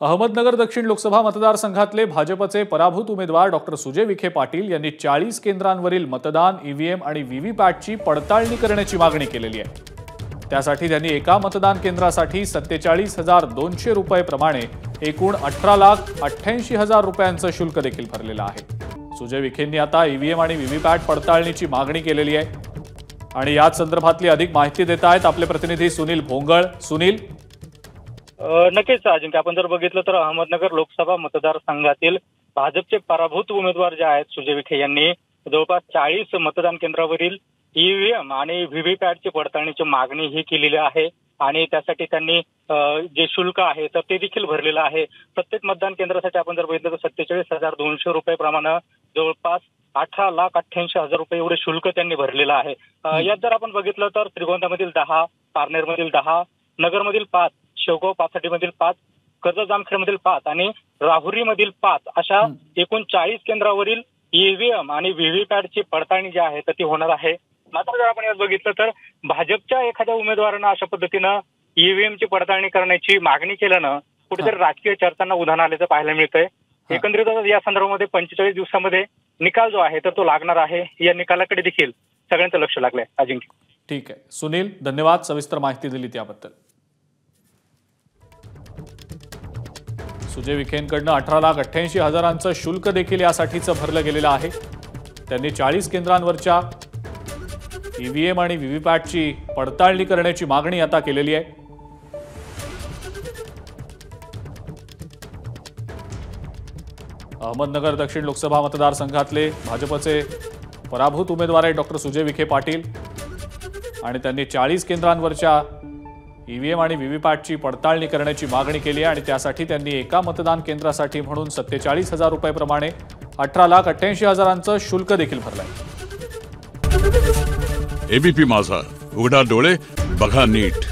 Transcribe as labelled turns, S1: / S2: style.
S1: अहमदनगर दक्षिण लोकसभा मतदारसंघातले भाजपचे पराभूत उमेदवार डॉक्टर सुजय विखे पाटील यांनी 40 केंद्रांवरील मतदान, ईव्हीएम आणि व्हीव्हीपॅटची पडताळणी करण्याची मागणी केलेली आहे। त्यासाठी त्यांनी एका मतदान केंद्रासाठी 47,200 रुपये प्रमाणे एकूण 18,88,000 रुपयांचं शुल्क देखील भरलेलं आहे। सुजय विखेंनी आता ईव्हीएम आणि व्हीव्हीपॅट पडताळणीची मागणी केलेली आहे आणि याच संदर्भातली अधिक माहिती देत आहेत आपले प्रतिनिधी सुनील भोंगळ। सुनील,
S2: नक्कीच अजिंक्य, आपण जर बघितलं तर अहमदनगर लोकसभा मतदारसंघातील भाजपचे पराभूत उमेदवार जे आहेत सुजय विखे यांनी जवळपास 40 मतदान केंद्रावरील ईव्हीएम आणि व्हीव्हीपॅटची पडताळणीची मागणी ही केलेली आहे आणि त्यासाठी त्यांनी जे शुल्क आहे तर ते देखील भरलेलं आहे। प्रत्येक मतदान केंद्रासाठी आपण जर बघितलं तर 47,200 रुपये प्रमाणे जवळपास 18,88,000 रुपये एवढे शुल्क त्यांनी भरलेलं आहे। यात जर आपण बघितलं तर श्रीगोंद्यामधील 10, पारनेरमधील 10, नगरमधील 5, शेवगाव पाथर्डीमधील 5, कर्जत जामखेडमधील 5 आणि राहुरीमधील 5 अशा एकूण 40 केंद्रावरील ईव्हीएम आणि व्हीव्हीपॅटची पडताळणी जी आहे तर ती होणार आहे। मात्र जर आपण यात बघितलं तर भाजपच्या एखाद्या उमेदवारानं अशा पद्धतीनं ईव्हीएमची पडताळणी करण्याची मागणी केल्यानं कुठेतरी राजकीय चर्चांना उधाण आल्याचं पाहायला मिळतंय। एकंदरीतच या संदर्भामध्ये 45 दिवसामध्ये निकाल जो आहे तर तो लागणार आहे। या निकालाकडे देखील सगळ्यांचं लक्ष लागलंय अजिंक्य।
S1: ठीक आहे सुनील, धन्यवाद सविस्तर माहिती दिली त्याबद्दल। सुजय विखेंकडनं 18,88,000 शुल्क देखील यासाठीचं भरलं गेलेलं आहे। त्यांनी 40 केंद्रांवरच्या ईव्हीएम आणि व्हीव्हीपॅटची पडताळणी करण्याची मागणी आता केलेली आहे। अहमदनगर दक्षिण लोकसभा मतदारसंघातले भाजपचे पराभूत उमेदवार आहेत डॉक्टर सुजय विखे पाटील आणि त्यांनी 40 केंद्रांवरच्या ईव्हीएम आणि व्हीव्हीपॅटची पडताळणी करण्याची मागणी केली आहे आणि त्यासाठी त्यांनी एका मतदान केंद्रासाठी म्हणून 47,000 रुपये प्रमाणे 18,88,000 शुल्क देखील भरलंय।
S3: एबीपी माझा, उघडा डोळे बघा नीट।